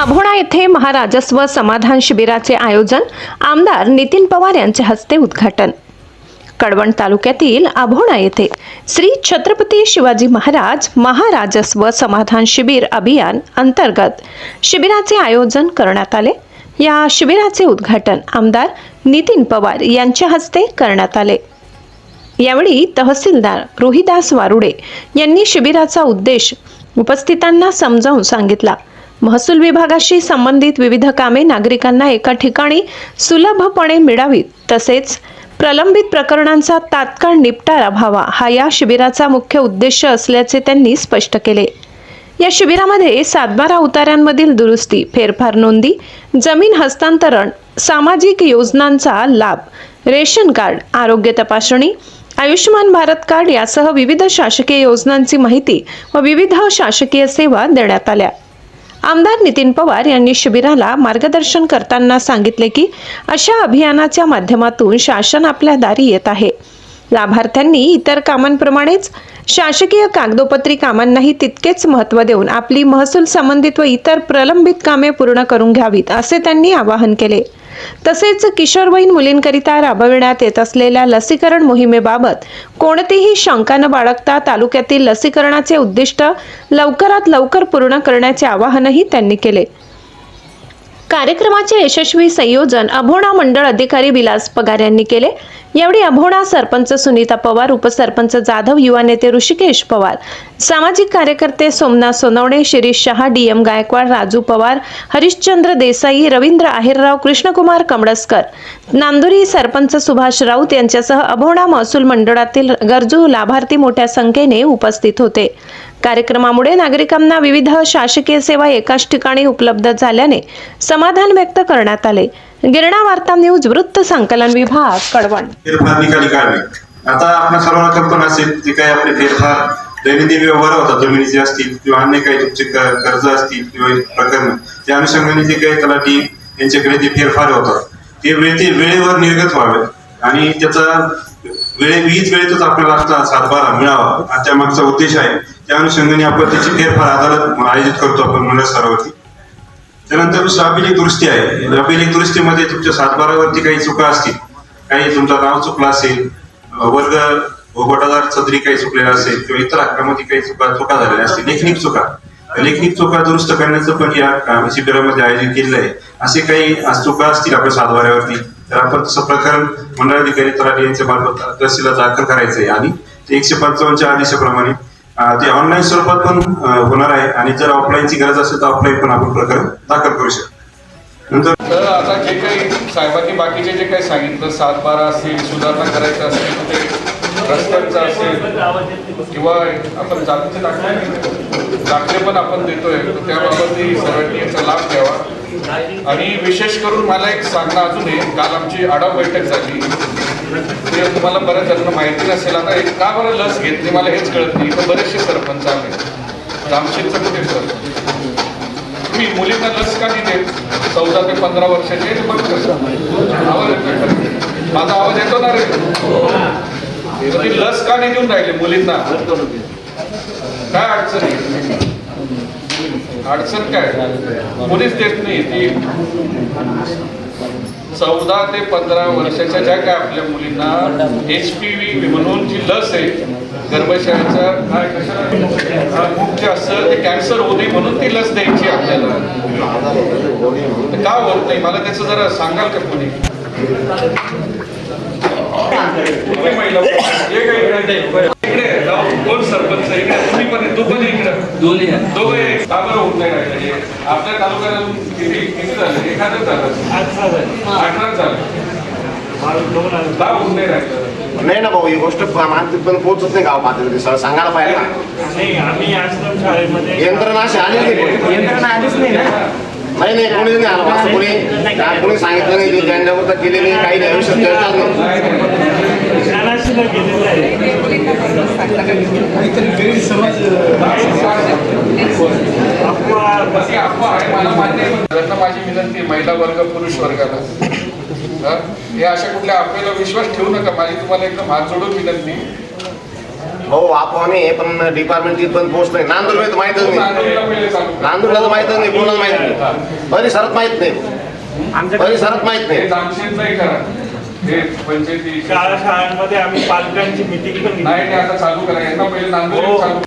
अभोणा येथे महाराजस्व समाधान शिबिराचे आयोजन, आमदार नितीन पवार यांच्या हस्ते उद्घाटन। कडवण तालुक्यातील अभोणा येथे श्री छत्रपती शिवाजी महाराज महाराजस्व समाधान शिबिर अभियान अंतर्गत शिबिराचे आयोजन करण्यात आले। या शिबिराचे उद्घाटन आमदार नितीन पवार यांच्या हस्ते करण्यात आले। यावेळी तहसीलदार रोहिदास वारुडे यांनी शिबिराचा उद्देश उपस्थितांना समजावून सांगितला। महसूल विभागाशी संबंधित विविध कामे नागरिकांना एका ठिकाणी सुलभपणे मिळावीत, तसेच प्रलंबित प्रकरणांचा तात्काळ निपटारा व्हावा हा या शिबिराचा मुख्य उद्देश असल्याचे त्यांनी स्पष्ट केले। या शिबिरामध्ये 7/12 उतार्यांमधील दुरुस्ती, फेरफार नोंदी, जमीन हस्तांतरण, सामाजिक योजनांचा लाभ, रेशन कार्ड, आरोग्य तपासणी, आयुष्मान भारत कार्ड यासह विविध शासकीय योजनांची माहिती व विविध शासकीय सेवा देण्यात आल्या। आमदार नितीन पवार यांनी शिबिराला मार्गदर्शन करताना सांगितले की अशा अभियानाच्या माध्यमातून शासन आपल्या दारी येत आहे। लाभार्थ्यांनी इतर कामांप्रमाणेच शासकीय कागदोपत्री कामांनाही तितकेच महत्त्व देऊन आपली महसूल संबंधित व इतर प्रलंबित कामे पूर्ण करून घ्यावीत असे त्यांनी आवाहन केले। तसेच किशोरवयीन मुलींकरिता राबविण्यात येत असलेल्या लसीकरण मोहिमेबाबत कोणतीही शंका न बाळगता तालुक्यातील लसीकरणाचे उद्दिष्ट लवकरात लवकर पूर्ण करण्याचे आवाहनही त्यांनी केले। कार्यक्रमाचे यशस्वी संयोजन अभोणा मंडळ अधिकारी विलास पगार यांनी केले। यावेळी अभोणा सरपंच सुनीता पवार, उपसरपंच जाधव, युवा नेते ऋषिकेश पवार, सामाजिक कार्यकर्ते सोमनाथ सोनवणे, शिरीष शहा, DM गायकवाड, राजू पवार, हरिश्चंद्र देसाई, रवींद्र आहेरराव, कृष्णकुमार कमळसकर, नांदुरी सरपंच सुभाष राऊत यांच्यासह अभोणा महसूल मंडळातील गरजू लाभार्थी मोठ्या संख्येने उपस्थित होते। कार्यक्रमामुळे नागरिकांना विविध शासकीय सेवा एकाच ठिकाणी उपलब्ध झाल्याने समाधान व्यक्त करण्यात आले। गिरणा वार्ता न्यूज वृत्त संकलन विभाग कडवण। फेरफार निकाली काढणे आता आपण सर्वांना कल्पना असेल जे काही आपले फेरफार दैनंदिन व्यवहार होतात, जमिनीचे असतील किंवा अन्य काही तुमचे कर्ज असतील किंवा प्रकरण, त्या अनुषंगाने जे काही तलाठी यांच्याकडे जे फेरफार होतात ते वेळेवर निर्गत व्हावे आणि त्याचा वीज वेळेतच आपल्याला 7/12 मिळावा हा त्यामागचा उद्देश आहे। त्या अनुषंगाने आपण त्याची फेरफार अदालत आयोजित करतो आपण मंडळ स्तरावरती। त्यानंतर अभिलेख दुरुस्ती आहे। अभिलेख दुरुस्तीमध्ये तुमच्या 7/12 वरती काही चुका असतील, काही तुमचं नाव चुकलं असेल, वर्ग गटादार सदरी काही चुकलेला असेल किंवा इतर हक्कामध्ये काही चुका झालेल्या असतील, लेखनिक चुका दुरुस्त करण्याचं पण या शिबिरामध्ये आयोजन केलेलं आहे। असे काही चुका असतील आपल्या 7/12 वरती तर आपण तसं प्रकरण मंडळाधिकारी तलाठी यांच्या मार्फत तहसीलला दाखल करायचं आहे आणि 155च्या आदेशाप्रमाणे ते ऑनलाईन स्वरूपात पण होणार आहे आणि जर ऑफलाईनची गरज असेल तर ऑफलाईन पण आपण प्रकरण दाखल करू शकतो। नंतर आता जे काही साहेबांनी बाकीचे जे काही सांगितलं 7/12 असेल, सुधारणा करायचं असेल, ते रस्त्यांचं असेल किंवा आपण जातीचे दाखले पण आपण देतोय, त्याबाबतही सर्वांनी याचा लाभ घ्यावा। आणि विशेष करून मला एक सांगणं अजून आहे, काल आमची आढावा बैठक झाली, ते तुम्हाला बऱ्याच जणांना माहिती नसेल। आता का बरं लस घेतली मला हेच कळत नाही। तर बरेचसे सरपंच आले, जामशेदचं कुठे सर तुम्ही मुलींना लस का दिले 14 ते 15 वर्षाचे माझा आवाज येतो ना रे? तुम्ही लस का नाही देऊन राहिले मुलींना? काय अडचण आहे? अडचण काय? कोणीच देत नाही। ती 14 ते 15 वर्षाच्या ज्या काय आपल्या मुलींना HPV म्हणून जी लस आहे, गर्भाशयाचं मुख्य असं ते कॅन्सर होऊ नये म्हणून ती लस द्यायची आपल्याला। का होत नाही मला त्याचं जरा सांगाल का कोणी? कोण सरपंच इकडे? तुम्ही पण तू पण इकडे दोघे का बरं होत नाही राहिले? आपल्या तालुक्याला किती झालं? एखादं झालं, 18 झालं, का होत नाही राहिलं? नाही ना भाऊ, ही गोष्ट पण पोहोचत नाही गाव पातळीवर, सांगायला पाहिजे ना। आम्ही आश्रम शाळेमध्ये यंत्रणा अशी आली यंत्रणा आलीच नाही ना। नाही कोणीच नाही आलं असं, कोणी सांगितलं नाही, त्यांच्यावर केले नाही, काही नाही, आयुष्यात चर्चाच नाही। माझी विनंती महिला वर्ग पुरुष वर्गाला हे अशा कुठल्या आपल्याला विश्वास ठेवू नका। माझी तुम्हाला एकदम हात जोडून विनंती हो अफवाने आहे, पण डिपार्टमेंटची पण पोस्ट नाही. नांदूर तर माहितच नाही. नांदुरीला पहिले चालू करा. नांदूरला तर माहितच नाही, कोणाला माहित नाही. परिसरात माहित नाही, परिसरात माहित हे नाही. जामशेदलाही करा. हे पंचायती शाळांमध्ये आम्ही पालकांची मिटिंग पण घेतली. नाही आता चालू करा. यांना पहिले नांदुरी चालू